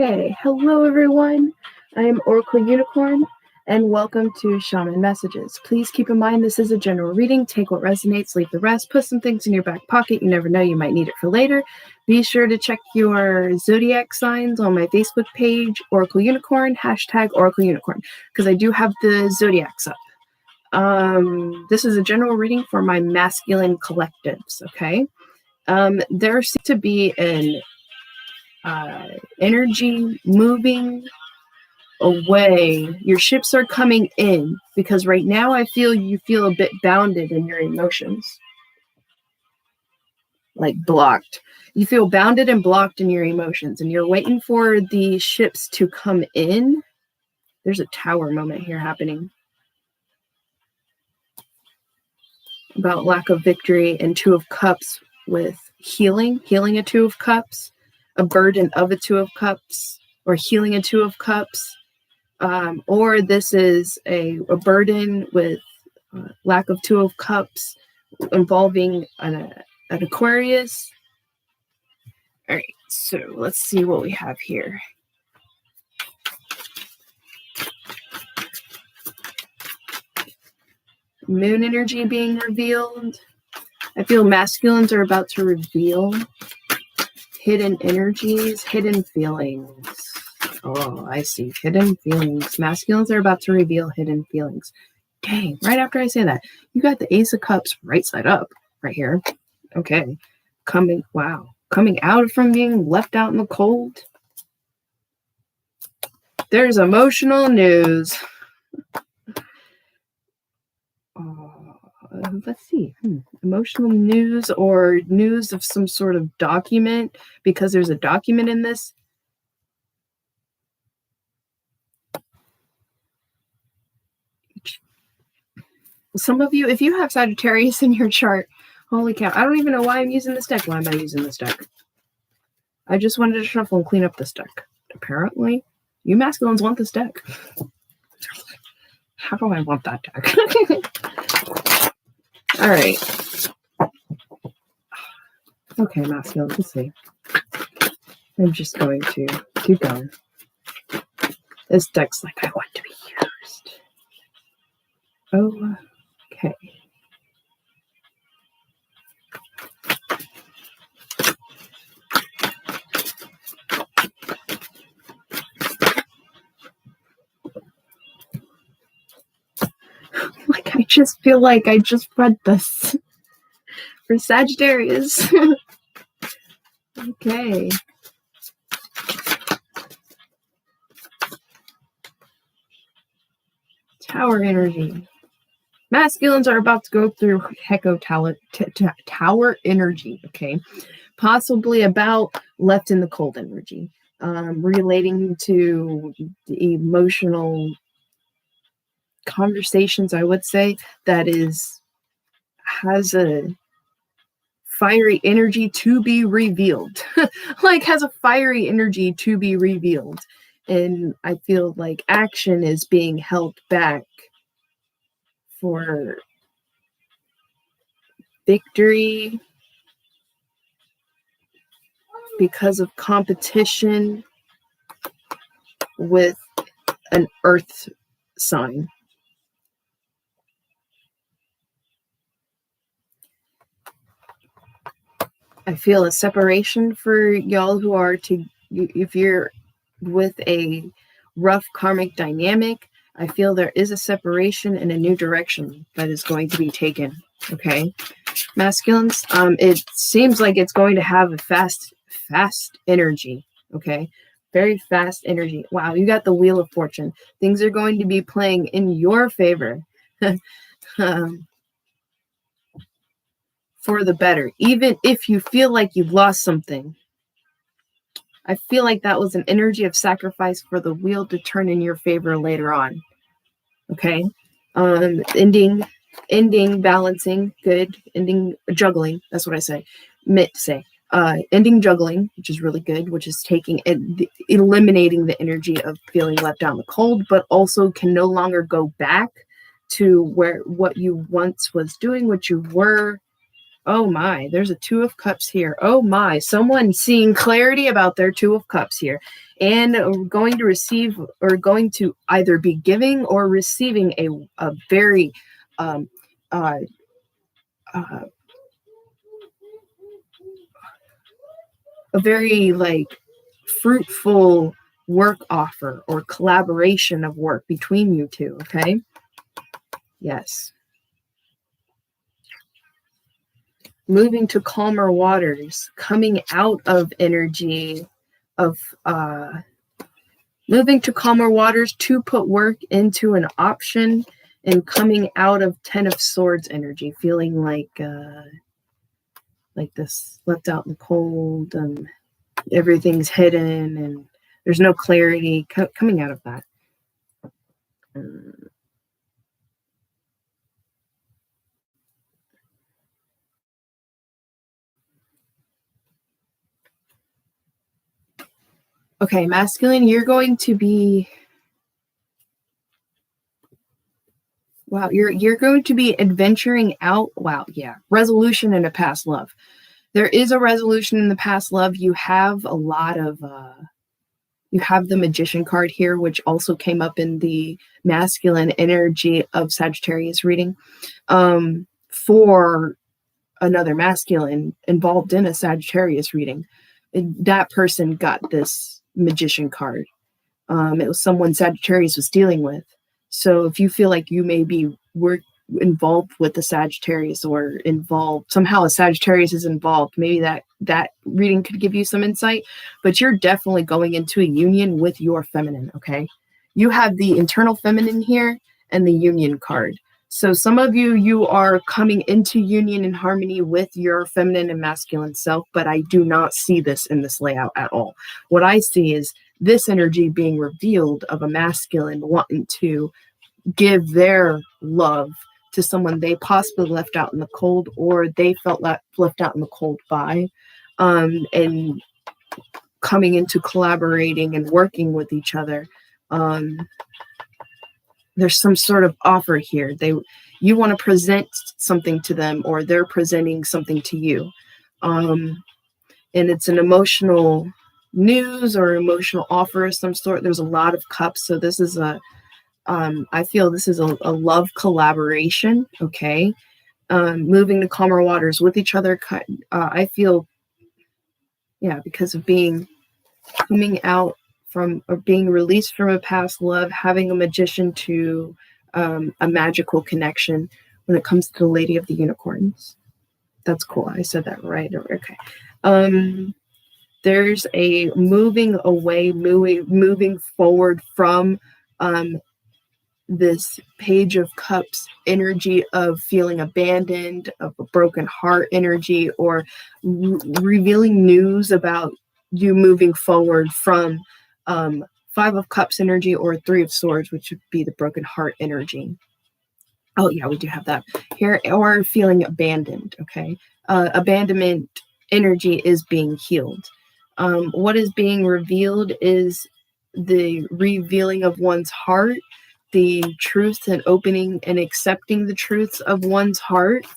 Okay, hello everyone. I am Oracle Unicorn, and welcome to Shaman Messages. Please keep in mind this is a general reading. Take what resonates, leave the rest. Put some things in your back pocket. You never know, you might need it for later. Be sure to check your zodiac signs on my Facebook page, Oracle Unicorn, # Oracle Unicorn, because I do have the zodiacs up. This is a general reading for my masculine collectives, okay? There seems to be an energy moving away. Your ships are coming in because right now I feel you feel a bit bounded in your emotions, like blocked. You feel bounded and blocked in your emotions, and you're waiting for the ships to come in. There's a tower moment here happening about lack of victory, and Two of Cups with healing a Two of Cups, a burden of a Two of Cups, or healing a Two of Cups. Or this is a burden with lack of Two of Cups involving an Aquarius. All right, so let's see what we have here. Moon energy being revealed. I feel masculines are about to reveal hidden energies, hidden feelings. Oh, I see. Hidden feelings. Masculines are about to reveal hidden feelings. Dang, right after I say that, you got the Ace of Cups right side up right here. Okay. Coming out from being left out in the cold. There's emotional news. Let's see. Emotional news or news of some sort of document, because there's a document in this. Some of you, if you have Sagittarius in your chart, holy cow, I don't even know why I'm using this deck. Why am I using this deck? I just wanted to shuffle and clean up this deck. Apparently, you masculines want this deck. How do I want that deck? All right. Okay, masculines, let's see. I'm just going to keep going. This deck's like, I want to be used. Okay. Like, I just feel like I just read this for Sagittarius. Okay. Tower energy. Masculines are about to go through tower energy, okay? Possibly about left in the cold energy, relating to the emotional conversations, I would say, that has a fiery energy to be revealed. Like, has a fiery energy to be revealed. And I feel like action is being held back for victory because of competition with an earth sign. I feel a separation for y'all who are if you're with a rough karmic dynamic, I feel there is a separation and a new direction that is going to be taken. Okay. Masculines, it seems like it's going to have a fast energy. Okay. Very fast energy. Wow, you got the Wheel of Fortune. Things are going to be playing in your favor. For the better, even if you feel like you've lost something. I feel like that was an energy of sacrifice for the wheel to turn in your favor later on. Okay. Ending, balancing, good, ending, juggling. That's what I meant to say. Ending juggling, which is really good, which is eliminating the energy of feeling left out in the cold, but also can no longer go back to what you once was doing, what you were Oh my, there's a Two of Cups here. Oh my, someone seeing clarity about their Two of Cups here, and going to receive, or going to either be giving or receiving a very uh, uh, a very like fruitful work offer or collaboration of work between you two. Okay. Yes. Moving to calmer waters, coming out of energy of moving to calmer waters to put work into an option, and coming out of Ten of Swords energy, feeling like this left out in the cold, and everything's hidden and there's no clarity, coming out of that. Okay, masculine, you're going to be, wow, you're going to be adventuring out. Wow, yeah, resolution in a past love. There is a resolution in the past love. You have a lot of you have the Magician card here, which also came up in the masculine energy of Sagittarius reading. For another masculine involved in a Sagittarius reading, that person got this Magician card. It was someone Sagittarius was dealing with. So if you feel like you may be involved with the Sagittarius, or involved somehow, a Sagittarius is involved, maybe that reading could give you some insight. But you're definitely going into a union with your feminine. Okay, you have the internal feminine here and the union card. So some of you are coming into union and harmony with your feminine and masculine self, but I do not see this in this layout at all. What I see is this energy being revealed of a masculine wanting to give their love to someone they possibly left out in the cold, or they felt left out in the cold by, and coming into collaborating and working with each other. There's some sort of offer here. You want to present something to them, or they're presenting something to you. And it's an emotional news or emotional offer of some sort. There's a lot of cups. So this is I feel this is a love collaboration. Okay. Moving to calmer waters with each other. I feel, yeah, because of coming out from, or being released from a past love, having a Magician to a magical connection when it comes to the Lady of the Unicorns. That's cool. I said that right. Okay. There's a moving away, moving forward from this Page of Cups energy of feeling abandoned, of a broken heart energy, or revealing news about you moving forward from Five of Cups energy, or Three of Swords, which would be the broken heart energy. Oh yeah, we do have that here. Or feeling abandoned. Okay. Abandonment energy is being healed. What is being revealed is the revealing of one's heart, the truth, and opening and accepting the truths of one's heart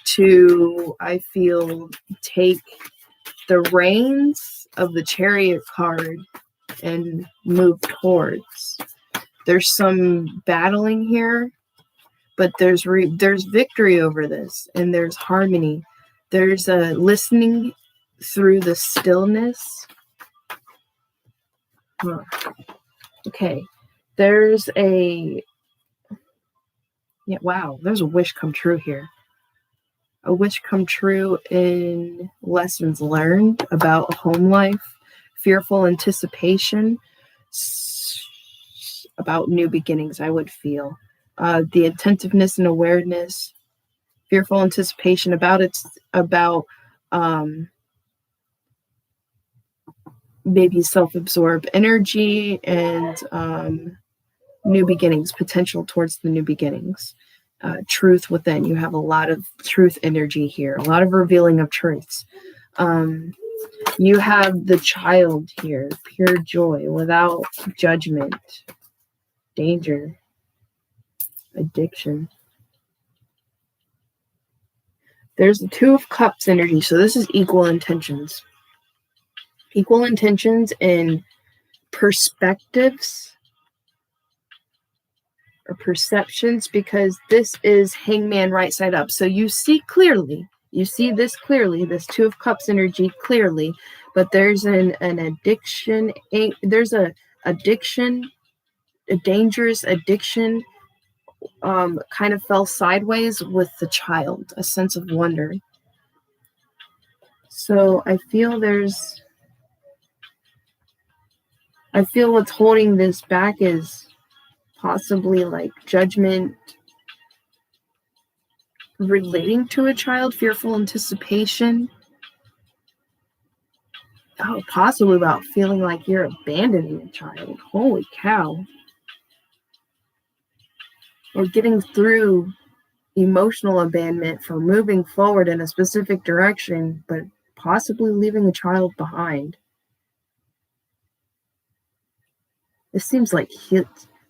to, I feel, take the reins of the Chariot card and move towards. There's some battling here, but there's victory over this, and there's harmony. There's a listening through the stillness. Okay, there's a, yeah, wow, there's a wish come true here. A wish come true in lessons learned about a home life, fearful anticipation about new beginnings, I would feel. The attentiveness and awareness, fearful anticipation about maybe self-absorbed energy, and new beginnings, potential towards the new beginnings. Truth within. You have a lot of truth energy here, a lot of revealing of truths. You have the Child here, pure joy, without judgment, danger, addiction. There's the Two of Cups energy. So this is equal intentions. Equal intentions in perspectives or perceptions, because this is Hangman right side up. So you see clearly. You see this clearly, this Two of Cups energy clearly, but there's an addiction. There's a addiction, a dangerous addiction, kind of fell sideways with the child, a sense of wonder. So I feel what's holding this back is possibly like judgment relating to a child, fearful anticipation. Oh, possibly about feeling like you're abandoning a child. Holy cow. Or getting through emotional abandonment for moving forward in a specific direction, but possibly leaving a child behind. It seems like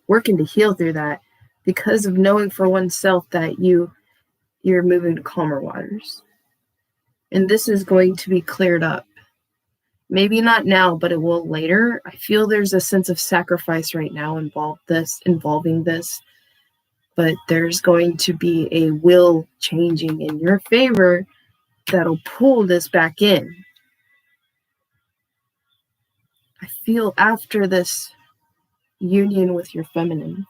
working to heal through that because of knowing for oneself that you're moving to calmer waters. And this is going to be cleared up. Maybe not now, but it will later. I feel there's a sense of sacrifice right now involving this, but there's going to be a will changing in your favor that'll pull this back in. I feel after this union with your feminine,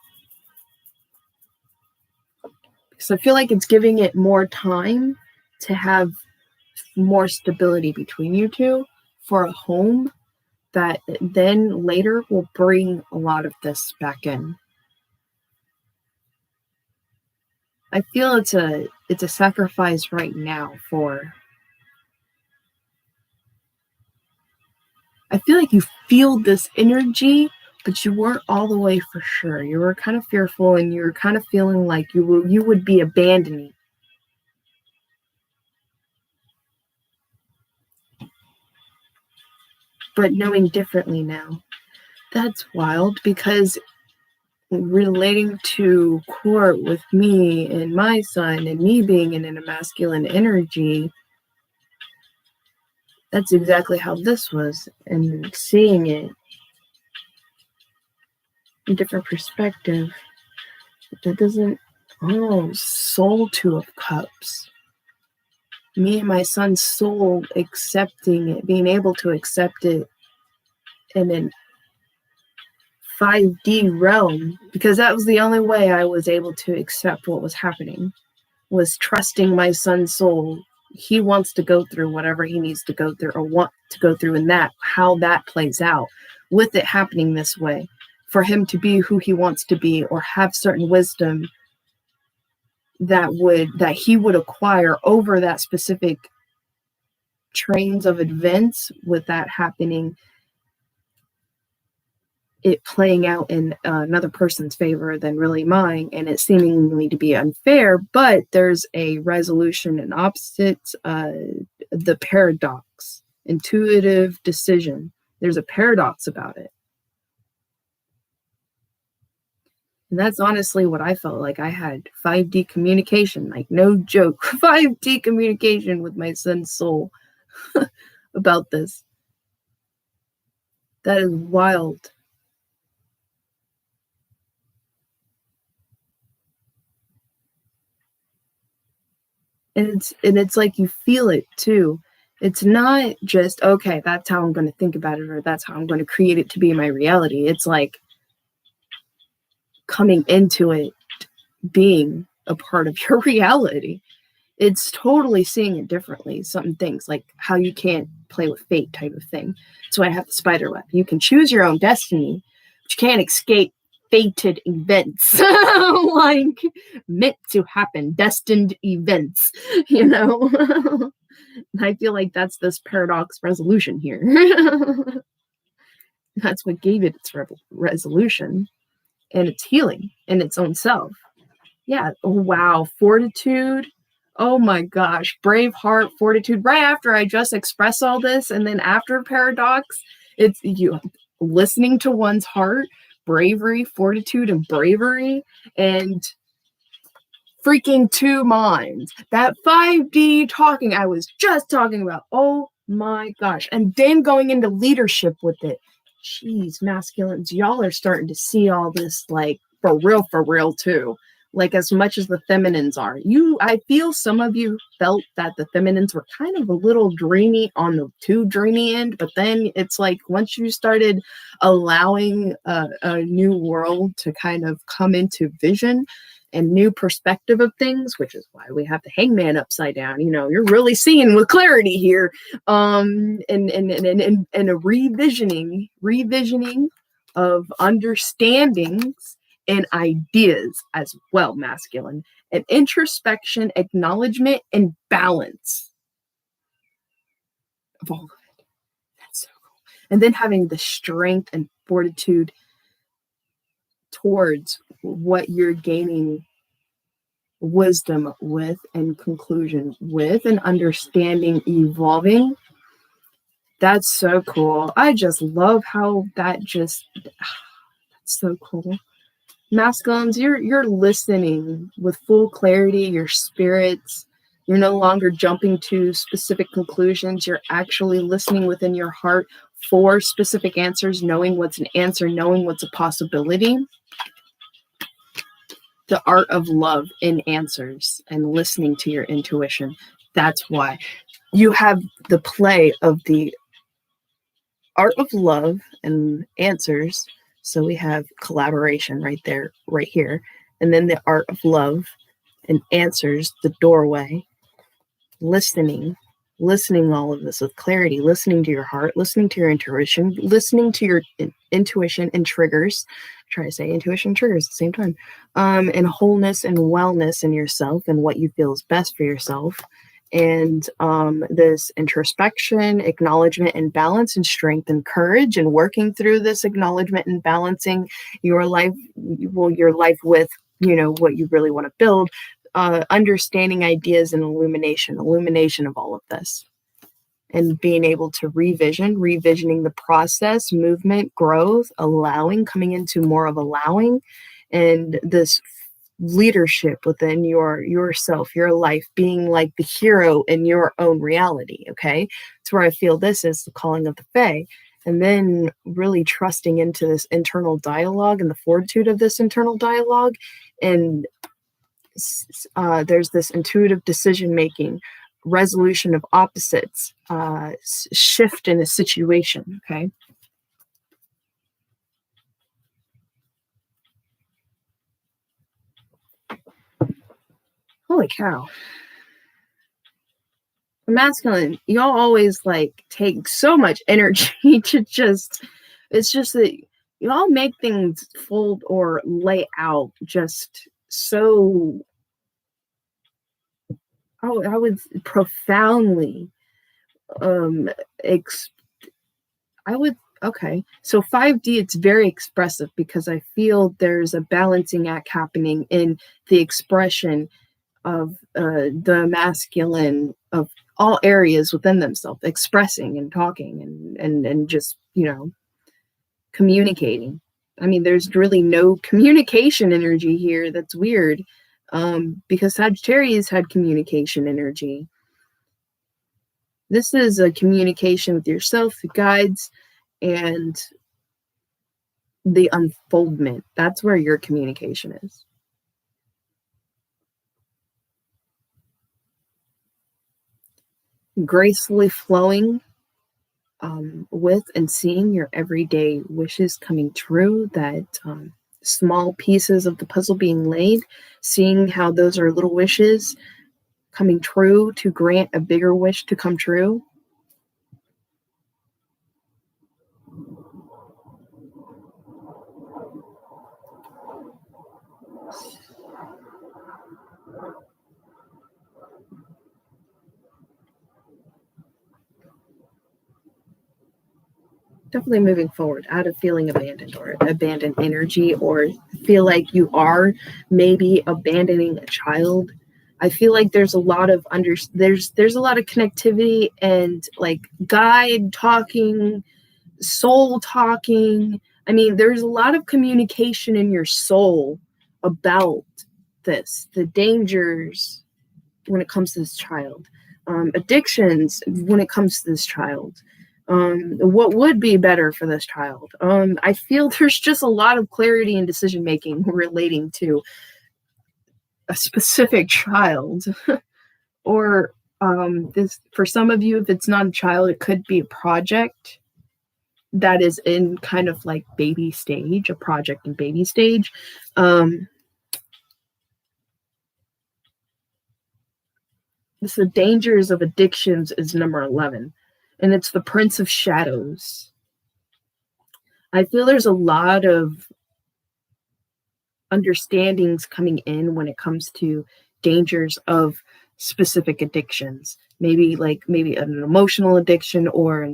because I feel like it's giving it more time to have more stability between you two for a home that then later will bring a lot of this back in. I feel it's a sacrifice right now for. I feel like you feel this energy, but you weren't all the way for sure. You were kind of fearful, and you were kind of feeling like you would be abandoning. But knowing differently now. That's wild, because relating to court with me and my son and me being in a masculine energy, that's exactly how this was. And seeing it in different perspective, that doesn't, soul Two of Cups. Me and my son's soul accepting it, being able to accept it in an 5D realm, because that was the only way I was able to accept what was happening, was trusting my son's soul. He wants to go through whatever he needs to go through or want to go through, and that how that plays out with it happening this way, for him to be who he wants to be or have certain wisdom that he would acquire over that specific trains of events, with that happening, it playing out in another person's favor than really mine, and it seemingly to be unfair, but there's a resolution and opposites, the paradox, intuitive decision. There's a paradox about it. And that's honestly what I felt like. I had 5D communication, like no joke, 5D communication with my son's soul about this. That is wild. And it's like you feel it too. It's not just, okay, that's how I'm going to think about it, or that's how I'm going to create it to be my reality. It's like coming into it being a part of your reality. It's totally seeing it differently. Some things like how you can't play with fate type of thing. So I have the spider web. You can choose your own destiny, but you can't escape fated events. Like meant to happen, destined events, I feel like that's this paradox resolution here. That's what gave it its resolution, and its healing in its own self. Yeah. Wow. Fortitude. Oh my gosh. Brave heart, fortitude. Right after I just express all this, and then after paradox, it's you listening to one's heart, bravery, fortitude, and bravery. And freaking two minds. That 5D talking I was just talking about. Oh my gosh. And then going into leadership with it. Jeez, masculines, y'all are starting to see all this like for real too. Like as much as the feminines are. I feel some of you felt that the feminines were kind of a little dreamy on the too dreamy end, but then it's like once you started allowing a new world to kind of come into vision and new perspective of things, which is why we have the hangman upside down. You know, you're really seeing with clarity here. And a revisioning of understandings and ideas as well, masculine, and introspection, acknowledgement, and balance of all of it. That's so cool. And then having the strength and fortitude towards what you're gaining wisdom with and conclusion with and understanding evolving. That's so cool. I just love how that's so cool. Masculines, you're listening with full clarity, your spirits. You're no longer jumping to specific conclusions. You're actually listening within your heart for specific answers, knowing what's an answer, knowing what's a possibility. The art of love in answers and listening to your intuition. That's why you have the play of the art of love and answers. So we have collaboration right there, right here. And then the art of love and answers, the doorway, listening all of this with clarity, listening to your heart, listening to your intuition, listening to your intuition and triggers. Try to say intuition and triggers at the same time. And wholeness and wellness in yourself and what you feel is best for yourself. And this introspection, acknowledgement, and balance, and strength and courage, and working through this acknowledgement and balancing your life with, you know, what you really want to build, understanding ideas and illumination of all of this, and being able to revisioning the process, movement, growth, allowing, coming into more of allowing, and this leadership within yourself, your life, being like the hero in your own reality. Okay, it's where I feel this is the calling of the Fae. And then really trusting into this internal dialogue and the fortitude of this internal dialogue. And there's this intuitive decision making, resolution of opposites, shift in a situation. Okay. Holy cow. Masculine, y'all always like take so much energy to it's just that y'all make things fold or lay out just so, I would profoundly, okay. So 5D, it's very expressive because I feel there's a balancing act happening in the expression of the masculine of all areas within themselves, expressing and talking and just, you know, communicating. I mean, there's really no communication energy here. That's weird, because Sagittarius had communication energy. This is a communication with yourself, the guides, and the unfoldment. That's where your communication is. Gracefully flowing with and seeing your everyday wishes coming true, that small pieces of the puzzle being laid, seeing how those are little wishes coming true to grant a bigger wish to come true. Definitely moving forward out of feeling abandoned or abandoned energy, or feel like you are maybe abandoning a child. I feel like there's a lot of there's a lot of connectivity and like guide talking, soul talking. I mean, there's a lot of communication in your soul about the dangers when it comes to this child, addictions when it comes to this child, what would be better for this child. I feel there's just a lot of clarity in decision making relating to a specific child. Or this, for some of you, if it's not a child, it could be a project that is in kind of like baby stage, a project in baby stage. The dangers of addictions is number 11, and it's the Prince of Shadows. I feel there's a lot of understandings coming in when it comes to dangers of specific addictions. Maybe an emotional addiction, or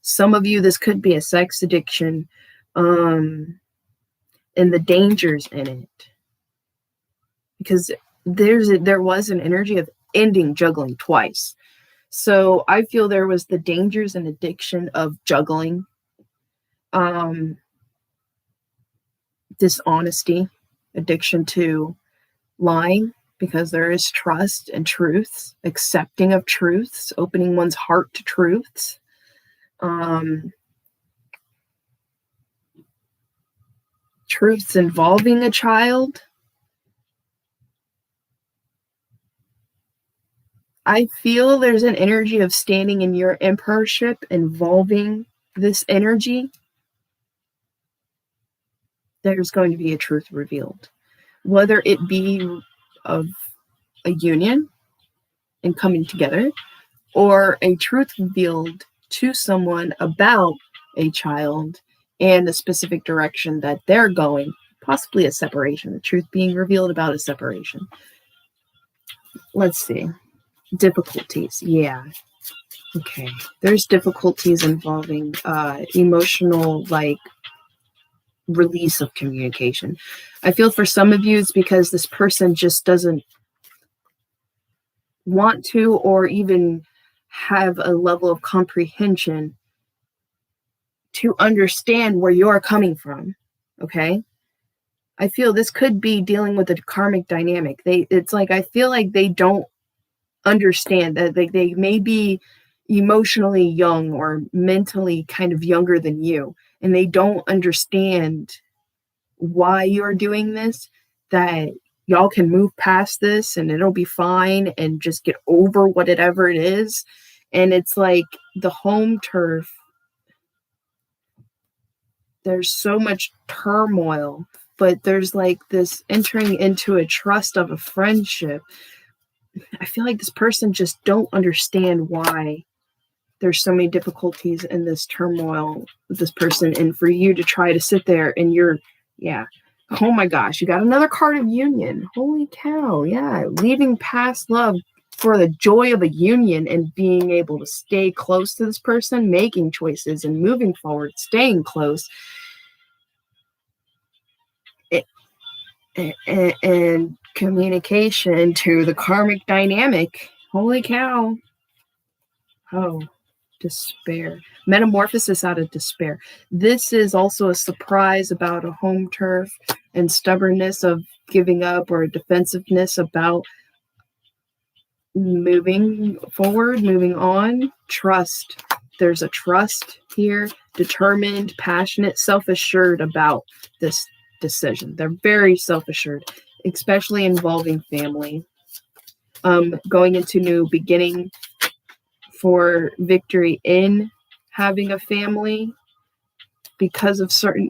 some of you, this could be a sex addiction, and the dangers in it. Because there was an energy of ending juggling twice. So I feel there was the dangers and addiction of juggling, dishonesty, addiction to lying, because there is trust and truths, accepting of truths, opening one's heart to truths. Truths involving a child. I feel there's an energy of standing in your emperorship involving this energy. There's going to be a truth revealed, whether it be of a union and coming together, or a truth revealed to someone about a child and a specific direction that they're going, possibly a separation, the truth being revealed about a separation. Let's see. Difficulties. Yeah. Okay. There's difficulties involving emotional, release of communication. I feel for some of you it's because this person just doesn't want to, or even have a level of comprehension to understand where you're coming from. Okay. I feel this could be dealing with a karmic dynamic. I feel like they don't understand that they may be emotionally young or mentally kind of younger than you, and they don't understand why you're doing this, that y'all can move past this and it'll be fine and just get over whatever it is. And it's like the home turf, there's so much turmoil, but there's like this entering into a trust of a friendship. I feel like this person just don't understand why there's so many difficulties in this turmoil with this person. And for you to try to sit there and oh my gosh, you got another card of union. Holy cow. Yeah. Leaving past love for the joy of a union and being able to stay close to this person, making choices and moving forward, staying close. And communication to the karmic dynamic. Holy cow. Oh, despair. Metamorphosis out of despair. This is also a surprise about a home turf and stubbornness of giving up, or defensiveness about moving forward, moving on. Trust. There's a trust here, determined, passionate, self-assured about this decision. They're very self-assured, especially involving family. Going into new beginning for victory in having a family, because of certain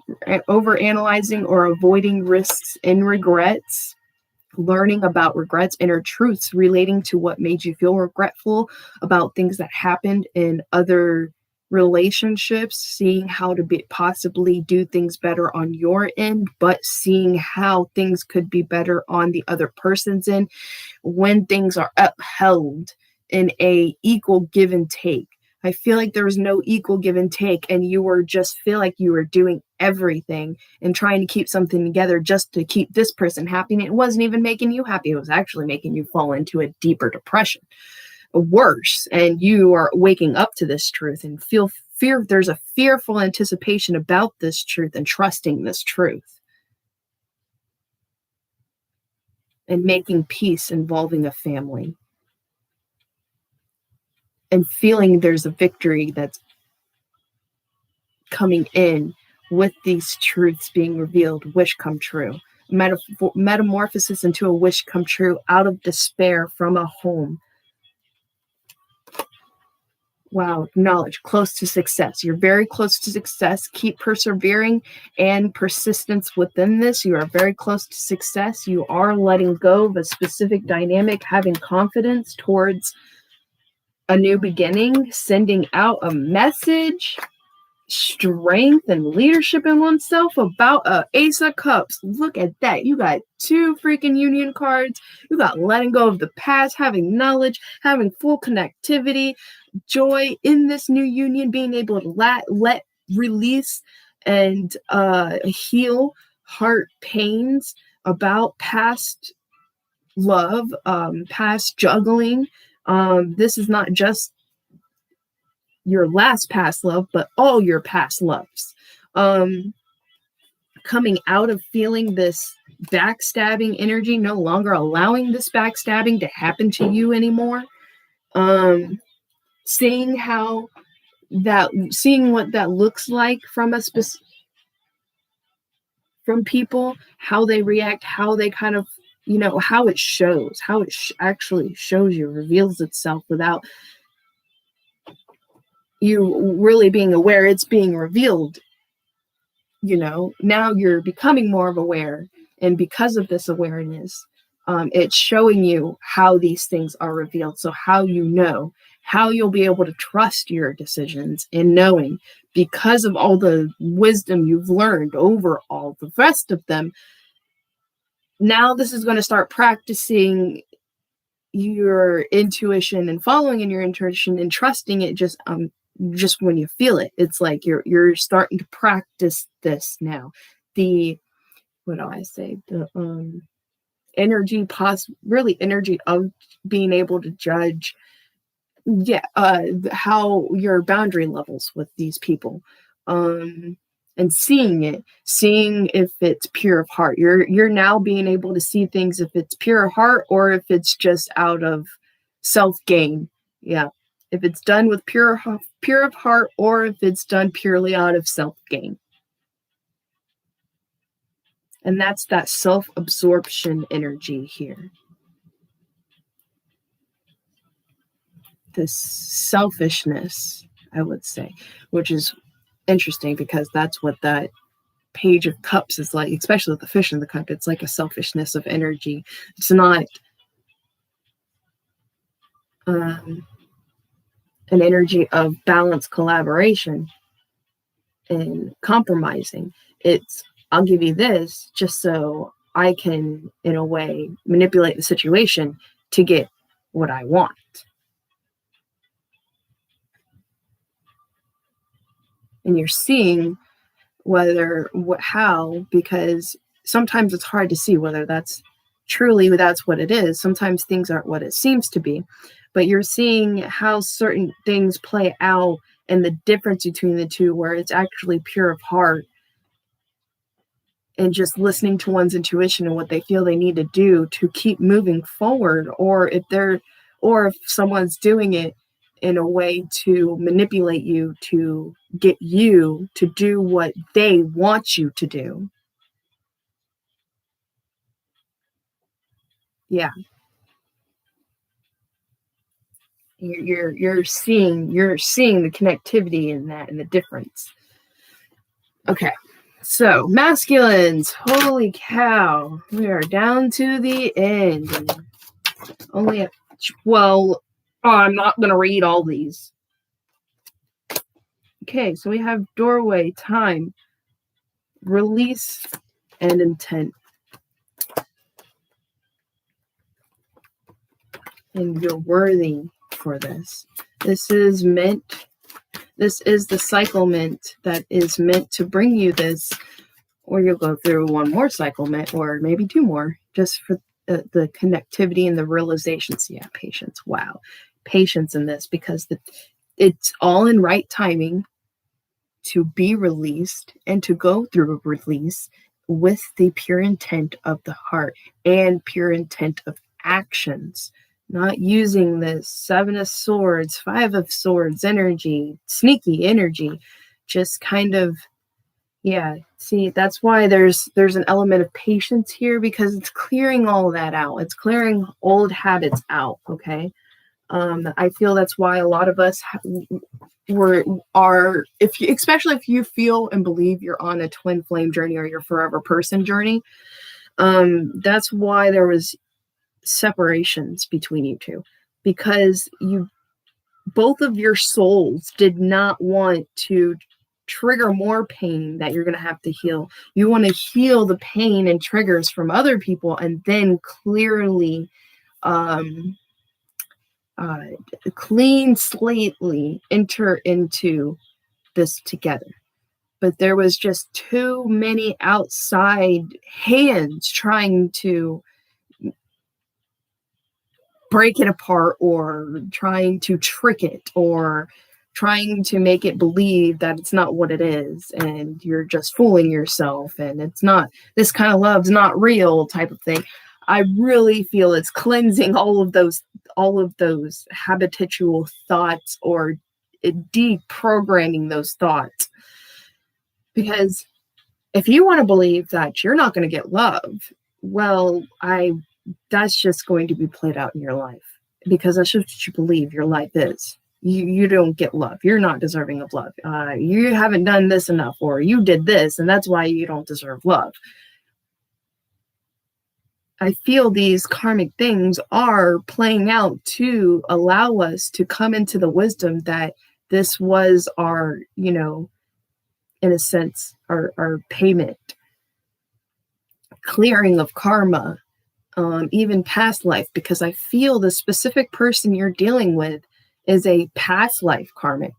overanalyzing or avoiding risks and regrets, learning about regrets, inner truths relating to what made you feel regretful about things that happened in other relationships, seeing how to possibly do things better on your end, but seeing how things could be better on the other person's end when things are upheld in a equal give and take. I feel like there was no equal give and take, and you were just feel like you were doing everything and trying to keep something together just to keep this person happy. And it wasn't even making you happy. It was actually making you fall into a deeper depression, worse. And you are waking up to this truth and feel fear. There's a fearful anticipation about this truth and trusting this truth. and making peace involving a family, and feeling there's a victory that's coming in with these truths being revealed, wish come true. Metamorphosis into a wish come true out of despair from a home. Wow, knowledge, close to success. You're very close to success. Keep persevering and persistence within this. You are very close to success. You are letting go of a specific dynamic, having confidence towards a new beginning, sending out a message, strength and leadership in oneself about a Ace of Cups. Look at that. You got 2 freaking union cards. You got letting go of the past, having knowledge, having full connectivity, joy in this new union, being able to let release and heal heart pains about past love, past juggling. This is not just your last past love, but all your past loves. Coming out of feeling this backstabbing energy, no longer allowing this backstabbing to happen to you anymore. Seeing what that looks like from from people, how they react, how they kind of, how it shows, how it actually shows you, reveals itself without you really being aware it's being revealed. Now you're becoming more aware, and because of this awareness, it's showing you how these things are revealed. So how you'll be able to trust your decisions, and knowing, because of all the wisdom you've learned over all the rest of them, now this is going to start practicing your intuition and following in your intuition and trusting it just when you feel it. It's like you're starting to practice this now. The energy of being able to judge how your boundary levels with these people, and seeing if it's pure of heart. You're now being able to see things if it's pure of heart or if it's just out of self-gain. If it's done with pure of heart, or if it's done purely out of self-gain. And that's that self-absorption energy here. This selfishness, I would say, which is interesting because that's what that Page of Cups is like, especially with the fish in the cup. It's like a selfishness of energy. It's not an energy of balanced collaboration and compromising. It's, I'll give you this just so I can, in a way, manipulate the situation to get what I want. And you're seeing how, because sometimes it's hard to see whether that's what it is. Sometimes things aren't what it seems to be, but you're seeing how certain things play out and the difference between the two, where it's actually pure of heart and just listening to one's intuition and what they feel they need to do to keep moving forward, or if someone's doing it in a way to manipulate you to get you to do what they want you to do. Yeah. You're seeing the connectivity in that and the difference. Okay. So, masculines, holy cow, we are down to the end. Only at 12. I'm not going to read all these. Okay, so we have doorway, time, release, and intent. And you're worthy for this. This is the cyclement that is meant to bring you this, or you'll go through one more cyclement, or maybe 2 more, just for the connectivity and the realizations. Yeah, patience. Wow. Patience in this, because it's all in right timing to be released and to go through a release with the pure intent of the heart and pure intent of actions, not using the Seven of Swords, Five of Swords energy, sneaky energy, just kind of, yeah. See, that's why there's an element of patience here, because it's clearing all that out. It's clearing old habits out. Okay. I feel that's why a lot of us especially if you feel and believe you're on a twin flame journey or your forever person journey. That's why there was separations between you two, because both of your souls did not want to trigger more pain that you're going to have to heal. You want to heal the pain and triggers from other people, and then clearly clean slately enter into this together. But there was just too many outside hands trying to break it apart, or trying to trick it, or trying to make it believe that it's not what it is, and you're just fooling yourself, and it's not, this kind of love's not real type of thing. I really feel it's cleansing all of those habitual thoughts, or deprogramming those thoughts. Because if you want to believe that you're not going to get love, well, that's just going to be played out in your life, because that's just what you believe your life is. You don't get love. You're not deserving of love. You haven't done this enough, or you did this, and that's why you don't deserve love. I feel these karmic things are playing out to allow us to come into the wisdom that this was our, in a sense, our payment, clearing of karma, even past life, because I feel the specific person you're dealing with is a past life karmic.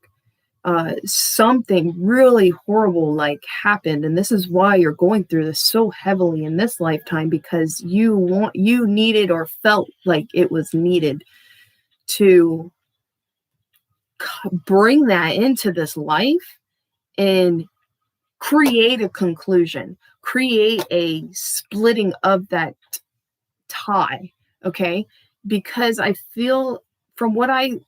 Something really horrible happened, and this is why you're going through this so heavily in this lifetime, because you needed, or felt like it was needed, to bring that into this life and create a conclusion, create a splitting of that tie. Okay, because I feel from what I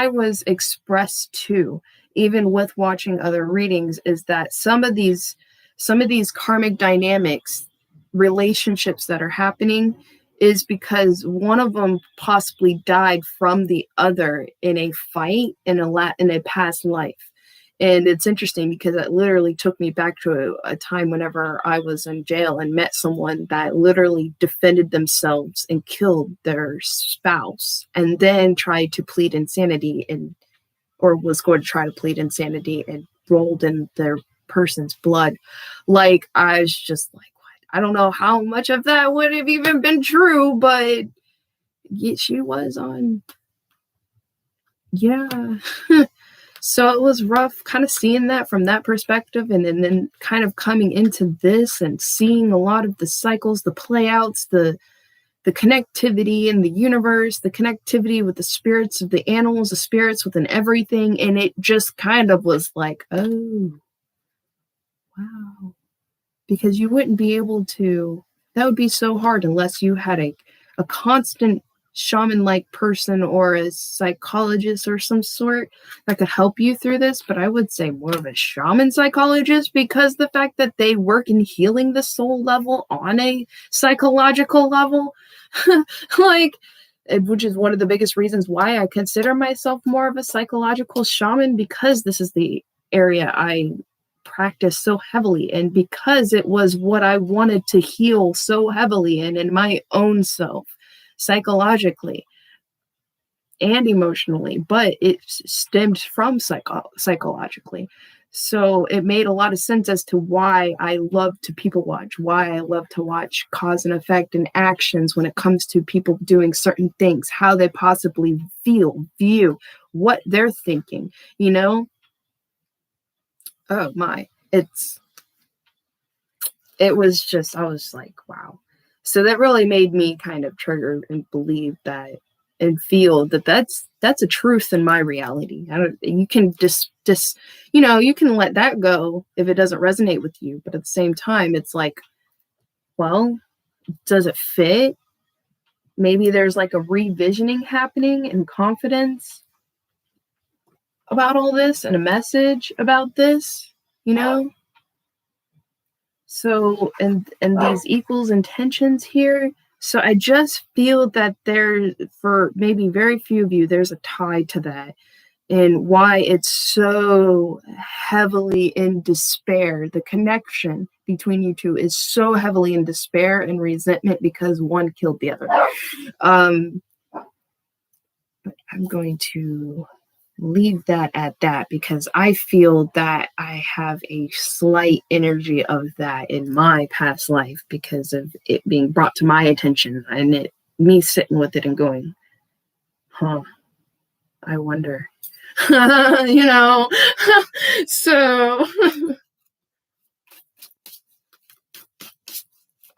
was expressed to, even with watching other readings, is that some of these karmic dynamics, relationships that are happening, is because one of them possibly died from the other in a fight in a past life. And it's interesting because it literally took me back to a time whenever I was in jail and met someone that literally defended themselves and killed their spouse, and then tried to plead insanity, or was going to try to plead insanity, and rolled in their person's blood. I was just like, what? I don't know how much of that would have even been true, but she was on. Yeah. So it was rough kind of seeing that from that perspective, and then kind of coming into this and seeing a lot of the cycles, the playouts, the connectivity in the universe, the connectivity with the spirits of the animals, the spirits within everything. And it just kind of was like, oh, wow. Because you wouldn't be able to, that would be so hard unless you had a constant shaman-like person, or a psychologist or some sort that could help you through this. But I would say more of a shaman psychologist, because the fact that they work in healing the soul level on a psychological level, which is one of the biggest reasons why I consider myself more of a psychological shaman, because this is the area I practice so heavily, and because it was what I wanted to heal so heavily in my own self, psychologically and emotionally, but it stemmed from psychologically. So it made a lot of sense as to why I love to people watch, why I love to watch cause and effect and actions when it comes to people doing certain things, how they possibly view, what they're thinking, Oh my, it was just, I was like, wow. So that really made me kind of trigger and believe that and feel that that's a truth in my reality. You can just you can let that go if it doesn't resonate with you, but at the same time it's like, well, does it fit? Maybe there's like a revisioning happening and confidence about all this and a message about this, So, and these equals intentions here. So I just feel that there, for maybe very few of you, there's a tie to that and why it's so heavily in despair. The connection between you two is so heavily in despair and resentment because one killed the other. I'm going to leave that at that because I feel that I have a slight energy of that in my past life because of it being brought to my attention and me sitting with it and going, I wonder, so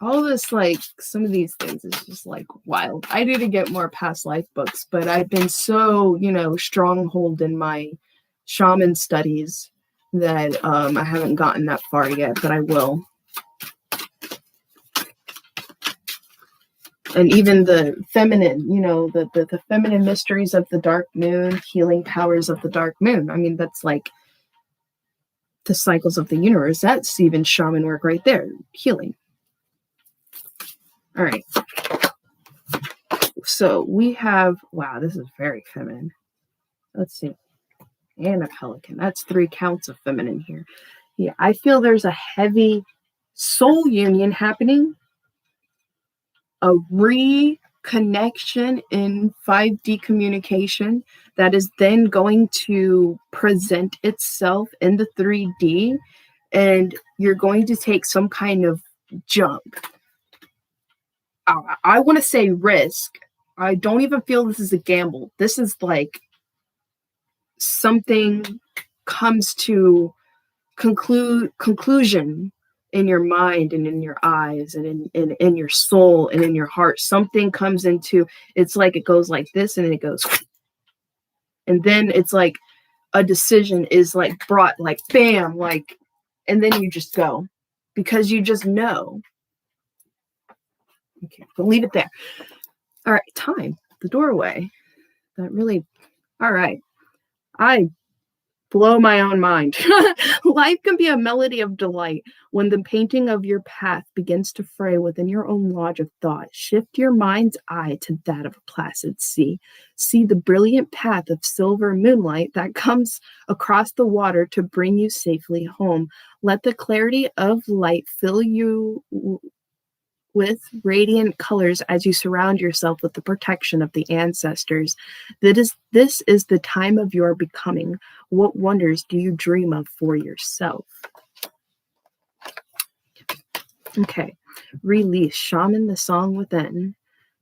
all this, like, some of these things is just like wild. I need to get more past life books, but I've been so, stronghold in my shaman studies that I haven't gotten that far yet, but I will. And even the feminine, the feminine mysteries of the dark moon, healing powers of the dark moon. I mean, that's like the cycles of the universe. That's even shaman work right there, healing. All right. So we have, wow, this is very feminine. Let's see. And a pelican. That's 3 counts of feminine here. Yeah, I feel there's a heavy soul union happening. A reconnection in 5D communication that is then going to present itself in the 3D. And you're going to take some kind of jump. I want to say risk. I don't even feel this is a gamble. This is like something comes to conclusion in your mind and in your eyes and in your soul and in your heart. Something comes into, it's like it goes like this and then it goes, and then it's like a decision is like brought like bam, like, and then you just go because you just know. Okay, we'll leave it there. All right, time, the doorway. That really, all right. I blow my own mind. Life can be a melody of delight. When the painting of your path begins to fray within your own lodge of thought, shift your mind's eye to that of a placid sea. See the brilliant path of silver moonlight that comes across the water to bring you safely home. Let the clarity of light fill you with radiant colors as you surround yourself with the protection of the ancestors. This is the time of your becoming. What wonders do you dream of for yourself? Okay. Release. Shaman, the song within.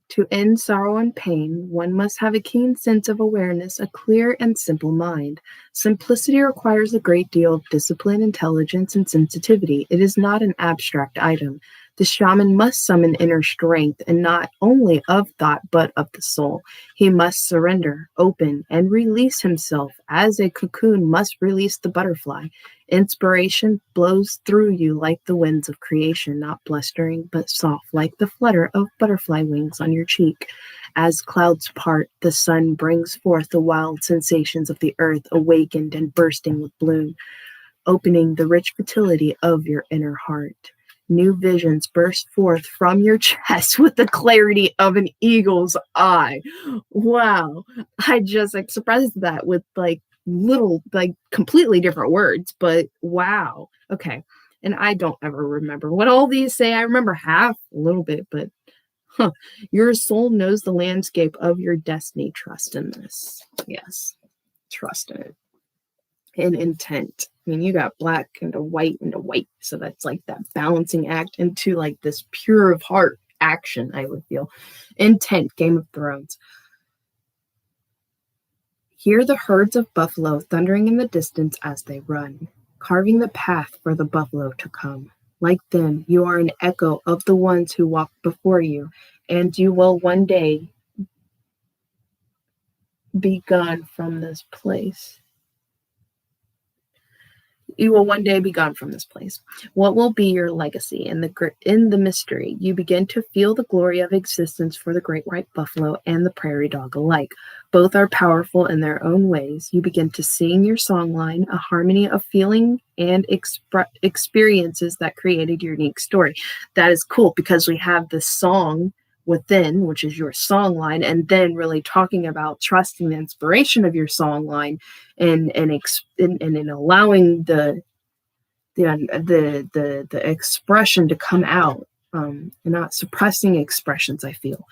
To end sorrow and pain, one must have a keen sense of awareness, a clear and simple mind. Simplicity requires a great deal of discipline, intelligence, and sensitivity. It is not an abstract item. The shaman must summon inner strength, and not only of thought, but of the soul. He must surrender, open, and release himself as a cocoon must release the butterfly. Inspiration blows through you like the winds of creation, not blustering, but soft, like the flutter of butterfly wings on your cheek. As clouds part, the sun brings forth the wild sensations of the earth, awakened and bursting with bloom, opening the rich fertility of your inner heart. New visions burst forth from your chest with the clarity of an eagle's eye. Wow. I just expressed that with like little, like completely different words, but wow. Okay. And I don't ever remember what all these say. I remember half a little bit, but your soul knows the landscape of your destiny. Trust in this. Yes. Trust in it. And intent. I mean, you got black and a white. So that's like that balancing act into like this pure of heart action, I would feel. Intent, Game of Thrones. Hear the herds of buffalo thundering in the distance as they run, carving the path for the buffalo to come. Like them, you are an echo of the ones who walked before you, and you will one day be gone from this place. You will one day be gone from this place. What will be your legacy in the mystery? You begin to feel the glory of existence for the great white buffalo and the prairie dog alike. Both are powerful in their own ways. You begin to sing your songline, a harmony of feeling and experiences that created your unique story. That is cool because we have this song within, which is your songline, and then really talking about trusting the inspiration of your songline and in allowing the expression to come out, and not suppressing expressions. I feel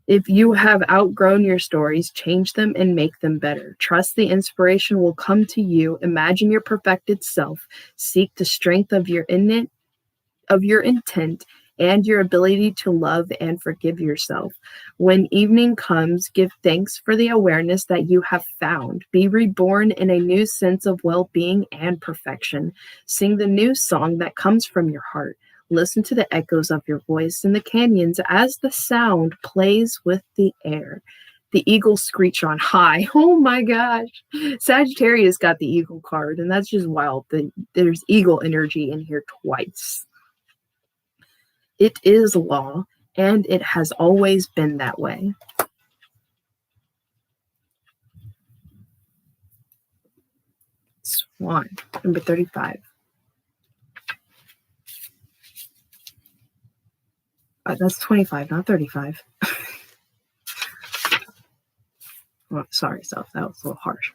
if you have outgrown your stories, change them and make them better. Trust the inspiration will come to you. Imagine your perfected self. Seek the strength of your intent and your ability to love and forgive yourself. When evening comes, give thanks for the awareness that you have found. Be reborn in a new sense of well-being and perfection. Sing the new song that comes from your heart. Listen to the echoes of your voice in the canyons as the sound plays with the air. The eagles screech on high. Oh my gosh. Sagittarius got the eagle card, and that's just wild. There's eagle energy in here twice. It is law, and it has always been that way. Swan, number 35. That's 25, not 35. Oh, sorry, self. That was a little harsh.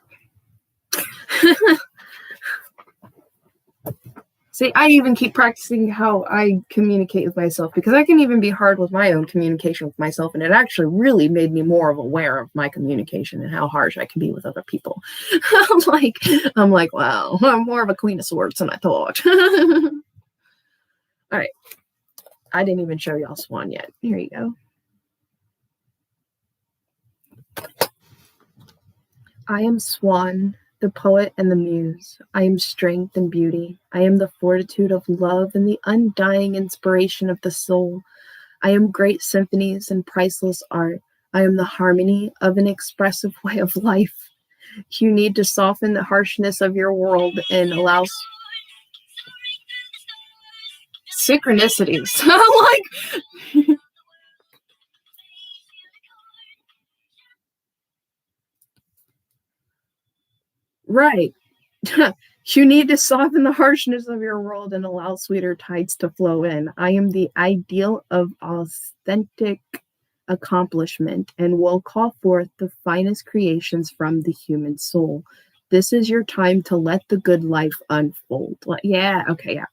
See, I even keep practicing how I communicate with myself because I can even be hard with my own communication with myself, and it actually really made me more of aware of my communication and how harsh I can be with other people. I'm like, wow, I'm more of a Queen of Swords than I thought. All right. I didn't even show y'all Swan yet. Here you go. I am Swan, the poet and the muse. I am strength and beauty. I am the fortitude of love and the undying inspiration of the soul. I am great symphonies and priceless art. I am the harmony of an expressive way of life. You need to soften the harshness of your world and allow synchronicities. Right. You need to soften the harshness of your world and allow sweeter tides to flow in. I am the ideal of authentic accomplishment and will call forth the finest creations from the human soul. This is your time to let the good life unfold. Yeah, okay, yeah.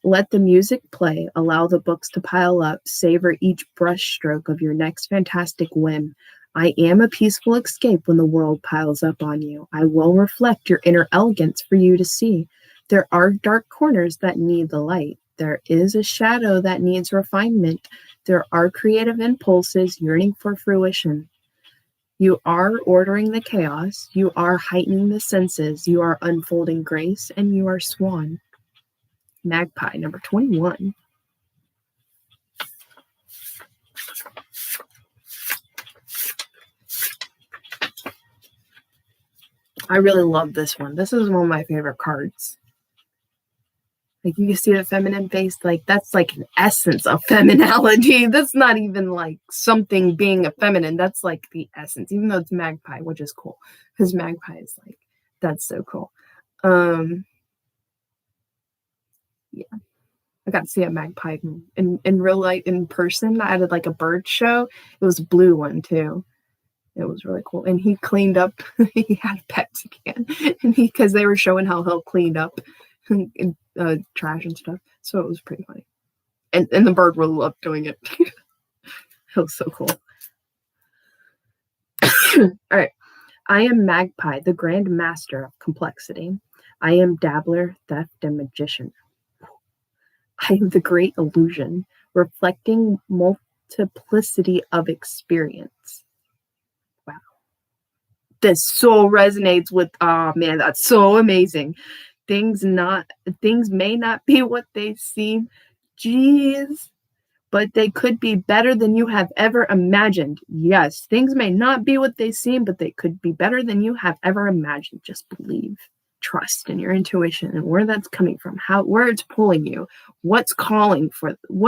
Let the music play, allow the books to pile up, savor each brushstroke of your next fantastic whim. I am a peaceful escape when the world piles up on you. I will reflect your inner elegance for you to see. There are dark corners that need the light. There is a shadow that needs refinement. There are creative impulses yearning for fruition. You are ordering the chaos. You are heightening the senses. You are unfolding grace, and you are Swan. Magpie, number 21. I really love this one. This is one of my favorite cards. Like, you can see the feminine face. Like, that's like an essence of femininity. That's not even like something being a feminine. That's like the essence, even though it's magpie, which is cool. Because magpie is like, that's so cool. Yeah. I got to see a magpie in real life, in person. I did like a bird show. It was a blue one too. It was really cool. And he cleaned up. He had a Pepsi can, and because they were showing how he'll cleaned up trash and stuff. So it was pretty funny. And the bird really loved doing it. It was so cool. All right. I am Magpie, the grand master of complexity. I am dabbler, theft, and magician. I am the great illusion, reflecting multiplicity of experience. Wow. This so resonates with, oh man, that's so amazing. Things may not be what they seem. Jeez. but they could be better than you have ever imagined. Yes, things may not be what they seem, but they could be better than you have ever imagined. Just believe, trust in your intuition and where that's coming from, where it's pulling you, what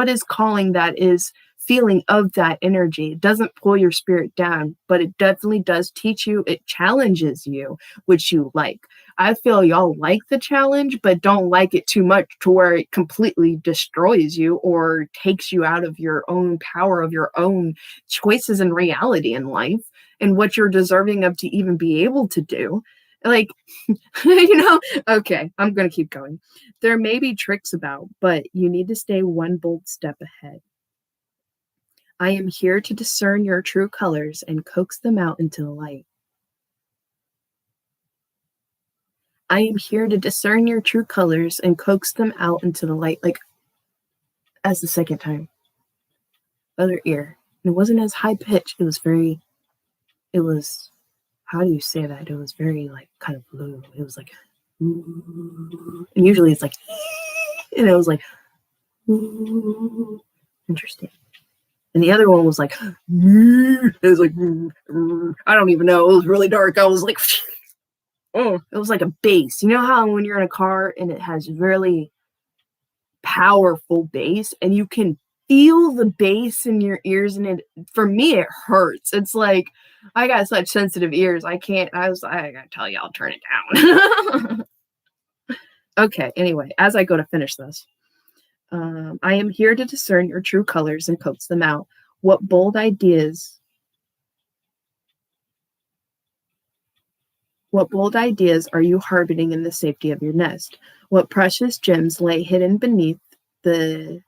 is calling that is feeling of that energy. It doesn't pull your spirit down, but it definitely does teach you. It challenges you, which you like. I feel y'all like the challenge, but don't like it too much to where it completely destroys you or takes you out of your own power, of your own choices and reality in life and what you're deserving of to even be able to do. Like, okay, I'm going to keep going. There may be tricks about, but you need to stay one bold step ahead. I am here to discern your true colors and coax them out into the light. I am here to discern your true colors and coax them out into the light. Like, as the second time. Other ear. And it wasn't as high pitched. It was, how do you say that? It was very, like, kind of low. It was like, and usually it's like, and it was like, interesting. And the other one was like, it was like, I don't even know. It was really dark. I was like, oh, it was like a bass. You know how when you're in a car and it has really powerful bass and you can feel the bass in your ears, and for me, it hurts. It's like, I got such sensitive ears. I gotta tell you, I'll turn it down. Okay, anyway, as I go to finish this. I am here to discern your true colors and coax them out. What bold ideas are you harboring in the safety of your nest? What precious gems lay hidden beneath the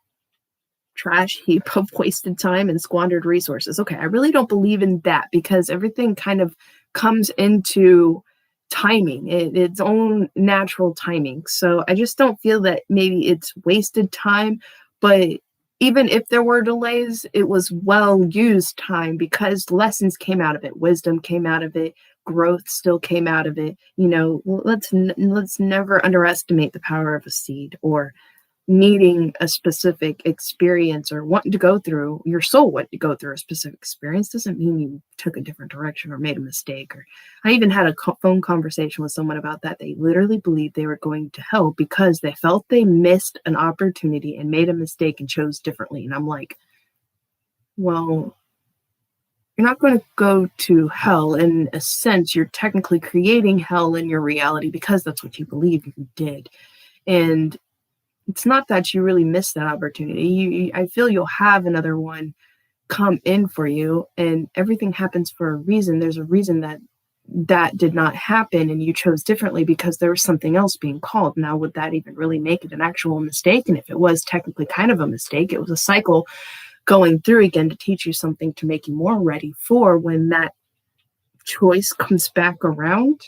trash heap of wasted time and squandered resources? Okay, I really don't believe in that because everything kind of comes into timing, its own natural timing. So I just don't feel that maybe it's wasted time, but even if there were delays, it was well used time because lessons came out of it, wisdom came out of it, growth still came out of it. Let's never underestimate the power of a seed or needing a specific experience or wanting to go through, your soul wanting to go through a specific experience doesn't mean you took a different direction or made a mistake. Or I even had a phone conversation with someone about that. They literally believed they were going to hell because they felt they missed an opportunity and made a mistake and chose differently. And I'm like, well, you're not going to go to hell. In a sense, you're technically creating hell in your reality because that's what you believe you did. And it's not that you really missed that opportunity. I feel you'll have another one come in for you, and everything happens for a reason. There's a reason that did not happen and you chose differently because there was something else being called. Now, would that even really make it an actual mistake? And if it was technically kind of a mistake, it was a cycle going through again to teach you something to make you more ready for when that choice comes back around.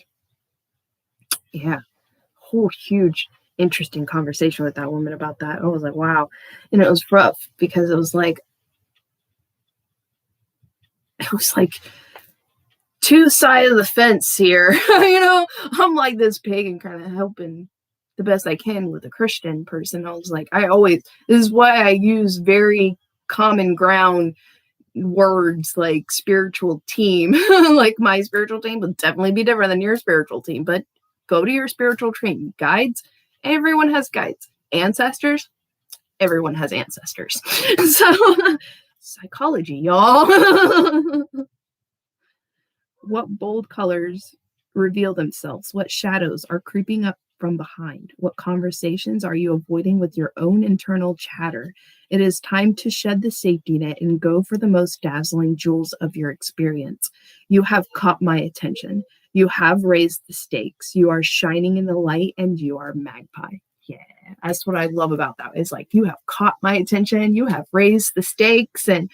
Yeah, whole huge interesting conversation with that woman about that. I was like, wow. And it was rough because it was like two sides of the fence here. I'm like this pagan kind of helping the best I can with a Christian person. I was like, this is why I use very common ground words like spiritual team. Like my spiritual team would definitely be different than your spiritual team, but go to your spiritual team. Guides, everyone has guides. Ancestors, everyone has ancestors. So psychology, y'all. What bold colors reveal themselves? What shadows are creeping up from behind? What conversations are you avoiding with your own internal chatter? It is time to shed the safety net and go for the most dazzling jewels of your experience. You have caught my attention. You have raised the stakes. You are shining in the light and you are magpie. Yeah, that's what I love about that. It's like, you have caught my attention. You have raised the stakes, and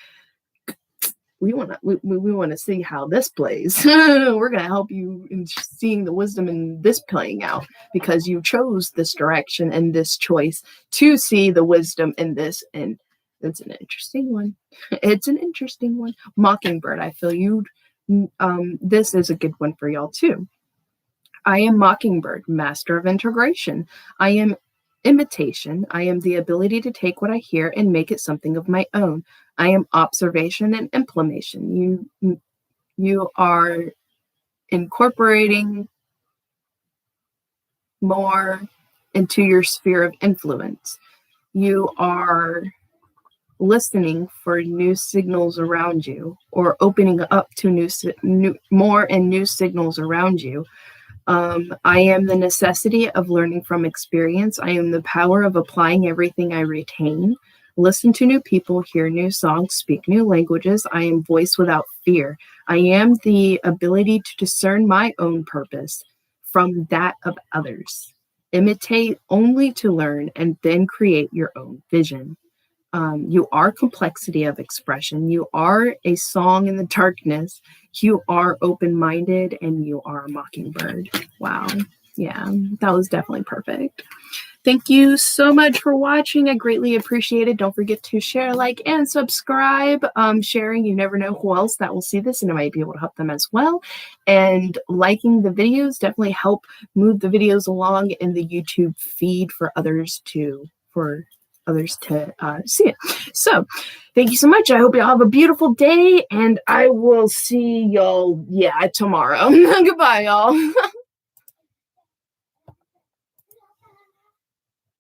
we want to see how this plays. We're going to help you in seeing the wisdom in this playing out because you chose this direction and this choice to see the wisdom in this. And it's an interesting one. It's an interesting one. Mockingbird, I feel you. This is a good one for y'all too. I am Mockingbird, master of integration. I am imitation. I am the ability to take what I hear and make it something of my own. I am observation and implementation. You are incorporating more into your sphere of influence. You are listening for new signals around you, or opening up to more and new signals around you. I am the necessity of learning from experience. I am the power of applying everything I retain. Listen to new people, hear new songs, speak new languages. I am voice without fear. I am the ability to discern my own purpose from that of others. Imitate only to learn, and then create your own vision. You are complexity of expression. You are a song in the darkness. You are open-minded, and you are a mockingbird. Wow. Yeah, that was definitely perfect. Thank you so much for watching. I greatly appreciate it. Don't forget to share, like, and subscribe. Sharing, you never know who else that will see this, and it might be able to help them as well. And liking the videos definitely help move the videos along in the YouTube feed for others to see it. So thank you so much. I hope y'all have a beautiful day, and I will see y'all tomorrow. Goodbye, y'all.